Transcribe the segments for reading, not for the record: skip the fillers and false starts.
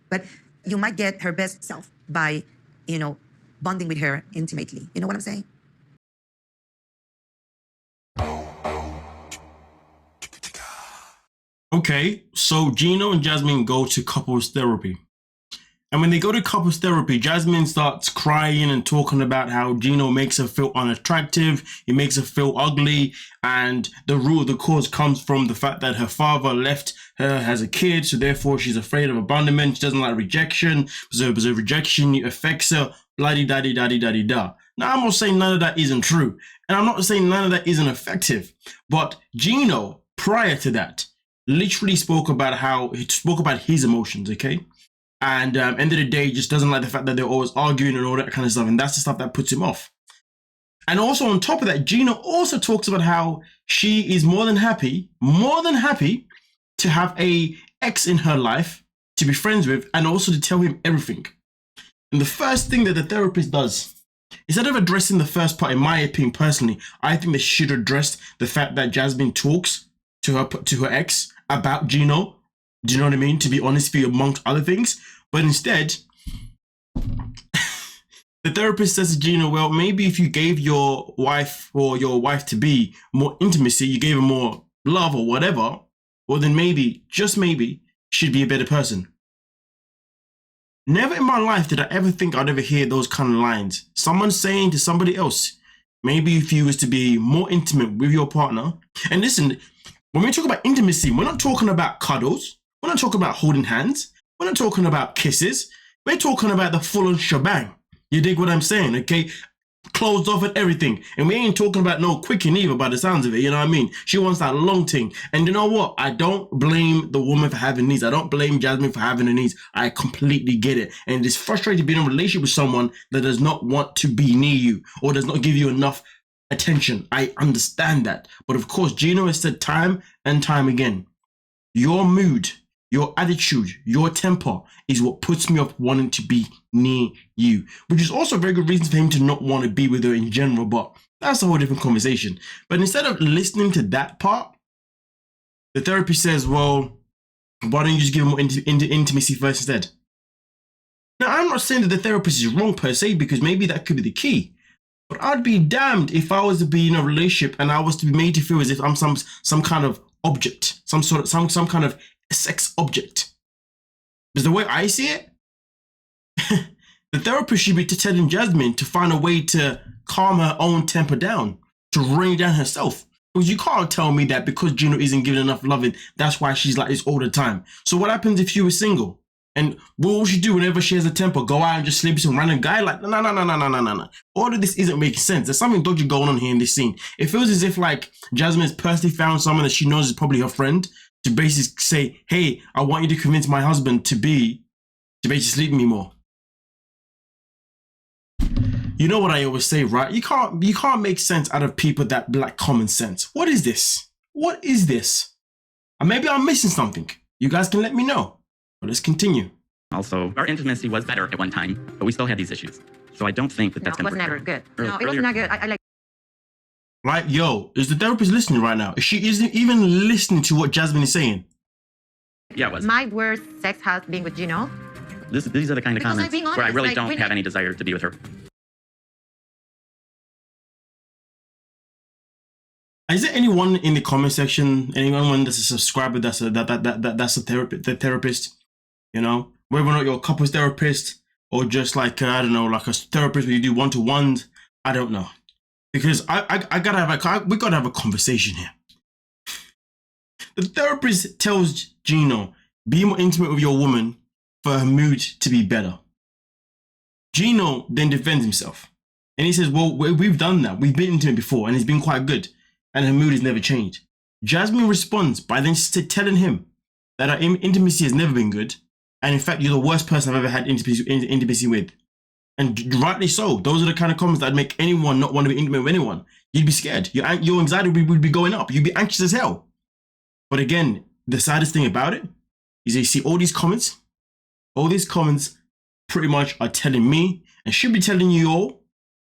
But you might get her best self by, bonding with her intimately. You know what I'm saying? Okay, so Gino and Jasmine go to couples therapy. And when they go to couples therapy, Jasmine starts crying and talking about how Gino makes her feel unattractive, he makes her feel ugly, and the root of the cause comes from the fact that her father left her as a kid, so therefore she's afraid of abandonment, she doesn't like rejection, so rejection affects her, blah-de-da-de-da-de-da-de-da. Now, I'm not saying none of that isn't true, and I'm not saying none of that isn't effective, but Gino, prior to that, literally spoke about his emotions, okay? And end of the day, just doesn't like the fact that they're always arguing and all that kind of stuff. And that's the stuff that puts him off. And also on top of that, Gino also talks about how she is more than happy to have a ex in her life to be friends with and also to tell him everything. And the first thing that the therapist does, instead of addressing the first part, in my opinion, personally, I think they should address the fact that Jasmine talks to her ex about Gino. Do you know what I mean? To be honest with you, amongst other things. But instead, the therapist says to Gino, well, maybe if you gave your wife or your wife-to-be more intimacy, you gave her more love or whatever, well, then maybe, just maybe, she'd be a better person. Never in my life did I ever think I'd ever hear those kind of lines. Someone saying to somebody else, maybe if you was to be more intimate with your partner. And listen, when we talk about intimacy, we're not talking about cuddles. We're not talking about holding hands. We're not talking about kisses. We're talking about the full-on shebang. You dig what I'm saying, okay? Closed off and everything. And we ain't talking about no quicking either by the sounds of it, you know what I mean? She wants that long thing. And you know what? I don't blame the woman for having needs. I don't blame Jasmine for having the needs. I completely get it. And it's frustrating being in a relationship with someone that does not want to be near you or does not give you enough attention. I understand that. But of course, Gino has said time and time again, your mood, your attitude, your temper is what puts me off wanting to be near you, which is also a very good reason for him to not want to be with her in general, but that's a whole different conversation. But instead of listening to that part, the therapist says, well, why don't you just give him more intimacy first instead? Now, I'm not saying that the therapist is wrong per se, because maybe that could be the key. But I'd be damned if I was to be in a relationship and I was to be made to feel as if I'm some kind of object, some kind of sex object. Because the way I see it, the therapist should be telling Jasmine to find a way to calm her own temper down, to rein down herself. Because you can't tell me that because Gino isn't giving enough loving, that's why she's like this all the time. So what happens if you were single? And what will she do whenever she has a temper? Go out and just sleep with some random guy? Like, no. All of this isn't making sense. There's something dodgy going on here in this scene. It feels as if like Jasmine has personally found someone that she knows is probably her friend to basically say, hey, I want you to convince my husband to basically sleep with me more. You know what I always say, right? You can't make sense out of people that lack common sense. What is this? What is this? And maybe I'm missing something. You guys can let me know. But let's continue. Also, our intimacy was better at one time, but we still had these issues. So I don't think that that's going to work. It was never good. No, it was not good. I like. Right, yo, is the therapist listening right now? She isn't even listening to what Jasmine is saying. Yeah, it was. My worst sex has been with Gino. These are the kind of Because comments honest, where I really like, don't have any desire to be with her. Is there anyone in the comment section, anyone that's a subscriber that's a therapist? You know, whether or not you're a couples therapist or just like I don't know, like a therapist where you do one-to-ones, I don't know, because we gotta have a conversation here. The therapist tells Gino, be more intimate with your woman for her mood to be better. Gino then defends himself and he says, well, we've done that, we've been intimate before and it's been quite good. And her mood has never changed. Jasmine responds by then telling him that her intimacy has never been good. And in fact, you're the worst person I've ever had intimacy with. And rightly so. Those are the kind of comments that make anyone not want to be intimate with anyone. You'd be scared. Your anxiety would be going up. You'd be anxious as hell. But again, the saddest thing about it is you see all these comments pretty much are telling me and should be telling you all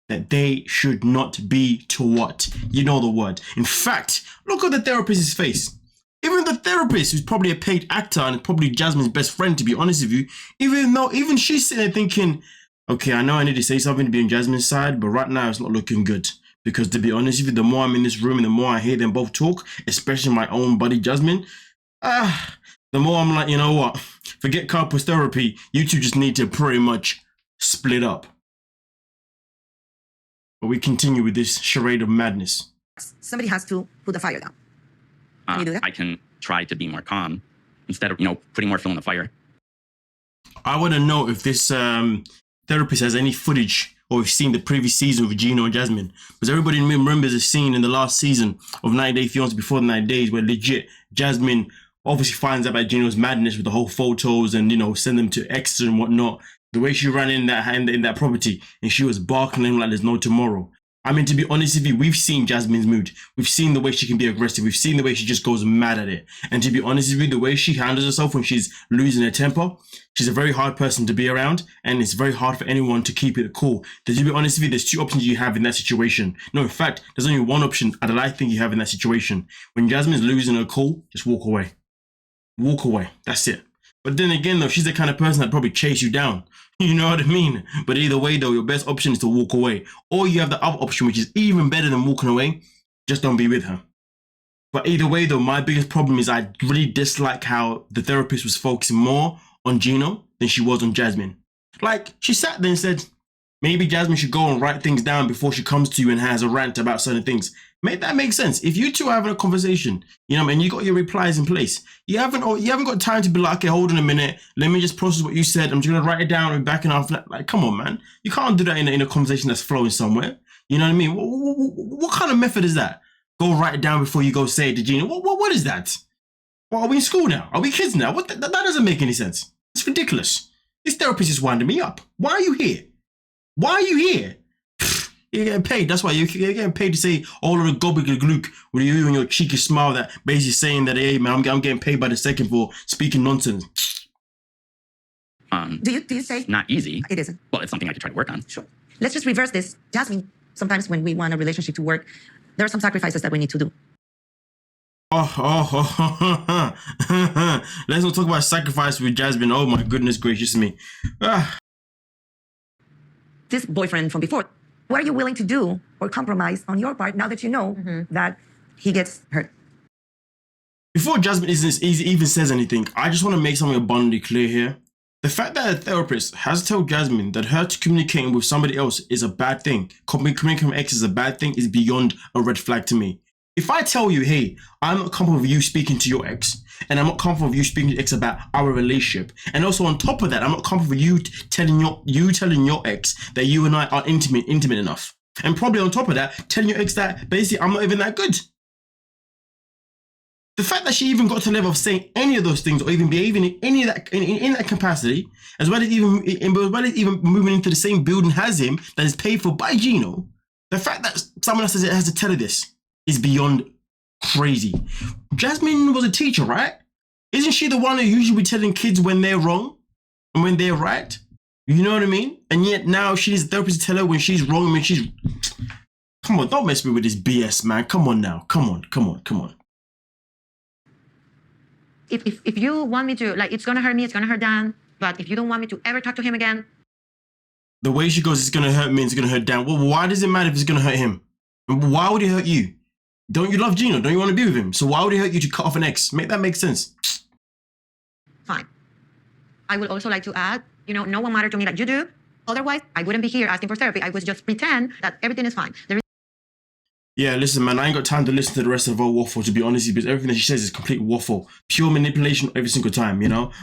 that they should not be to what? You know the word. In fact, look at the therapist's face. Even the therapist, who's probably a paid actor and probably Jasmine's best friend, to be honest with you, even she's sitting there thinking, okay, I know I need to say something to be on Jasmine's side, but right now it's not looking good. Because to be honest with you, the more I'm in this room and the more I hear them both talk, especially my own buddy Jasmine, the more I'm like, you know what? Forget couples therapy. You two just need to pretty much split up. But we continue with this charade of madness. Somebody has to put the fire down. Can you do that? I can try to be more calm instead of, putting more fuel in the fire. I want to know if this therapist has any footage or if seen the previous season with Gino and Jasmine. Because everybody remembers a scene in the last season of 90 Day Fiancé before the 90 days where legit Jasmine obviously finds out about Gino's madness with the whole photos and, send them to exes and whatnot. The way she ran in that property and she was barking like there's no tomorrow. I mean, to be honest with you, we've seen Jasmine's mood. We've seen the way she can be aggressive. We've seen the way she just goes mad at it. And to be honest with you, the way she handles herself when she's losing her temper, she's a very hard person to be around. And it's very hard for anyone to keep it cool. To be honest with you, there's two options you have in that situation. No, in fact, there's only one option that I think you have in that situation. When Jasmine's losing her cool, just walk away. Walk away. That's it. But then again, though, she's the kind of person that'd probably chase you down. You know what I mean? But either way, though, your best option is to walk away. Or you have the other option, which is even better than walking away. Just don't be with her. But either way, though, my biggest problem is I really dislike how the therapist was focusing more on Gino than she was on Jasmine. Like, she sat there and said, maybe Jasmine should go and write things down before she comes to you and has a rant about certain things. That makes sense. If you two are having a conversation, and you got your replies in place, you haven't got time to be like, okay, hold on a minute, let me just process what you said. I'm just gonna write it down and back it off. Like, come on, man, you can't do that in a conversation that's flowing somewhere. You know what I mean? What kind of method is that? Go write it down before you go say it to Gino. What is that? Well, are we in school now? Are we kids now? That doesn't make any sense. It's ridiculous. This therapist is winding me up. Why are you here? Why are you here? You're getting paid. That's why you're getting paid to say all of the gobbledygook with you and your cheeky smile that basically saying that, hey, man, I'm getting paid by the second for speaking nonsense. Do you say? Not easy. It isn't. Well, it's something I could try to work on. Sure. Let's just reverse this. Jasmine, sometimes when we want a relationship to work, there are some sacrifices that we need to do. Let's not talk about sacrifice with Jasmine. Oh my goodness gracious me. This boyfriend from before, what are you willing to do or compromise on your part now that you know that he gets hurt? Before Jasmine even says anything, I just want to make something abundantly clear here. The fact that a therapist has told Jasmine that her communicating with somebody else is a bad thing, communicating with ex is a bad thing, is beyond a red flag to me. If I tell you, hey, I'm not comfortable with you speaking to your ex, and I'm not comfortable with you speaking to your ex about our relationship, and also on top of that, I'm not comfortable with you telling your ex that you and I are intimate enough, and probably on top of that, telling your ex that basically I'm not even that good. The fact that she even got to the level of saying any of those things, or even behaving in any of that in that capacity, as well as even moving into the same building as him that is paid for by Gino, the fact that someone else has to tell her this is beyond crazy. Jasmine was a teacher, right? Isn't she the one who usually be telling kids when they're wrong and when they're right? You know what I mean? And yet now she needs a therapist to tell her when she's wrong and when she's... Come on, don't mess me with this BS, man. Come on now. Come on. If you want me to, like, it's gonna hurt me, it's gonna hurt Dan, but if you don't want me to ever talk to him again... The way she goes, it's gonna hurt me, it's gonna hurt Dan. Well, why does it matter if it's gonna hurt him? Why would it hurt you? Don't you love Gino? Don't you want to be with him? So why would it hurt you to cut off an ex? Make that make sense. Fine. I would also like to add, no one mattered to me like you do. Otherwise, I wouldn't be here asking for therapy. I would just pretend that everything is fine. Yeah, listen, man, I ain't got time to listen to the rest of her waffle, to be honest with you, because everything that she says is complete waffle. Pure manipulation every single time,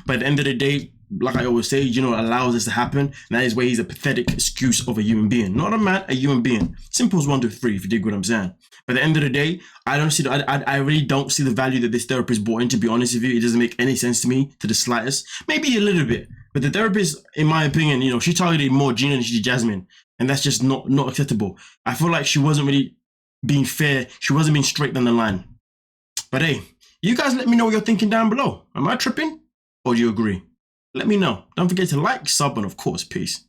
But at the end of the day, like I always say, allows this to happen, and that is where he's a pathetic excuse of a human being. Not a man, a human being. Simple as 1, 2, 3, if you dig what I'm saying. But at the end of the day, I really don't see the value that this therapist brought in, to be honest with you. It doesn't make any sense to me, to the slightest. Maybe a little bit. But the therapist, in my opinion, she targeted more Gino than she did Jasmine. And that's just not acceptable. I feel like she wasn't really being fair. She wasn't being straight down the line. But hey, you guys let me know what you're thinking down below. Am I tripping? Or do you agree? Let me know. Don't forget to like, sub, and of course, peace.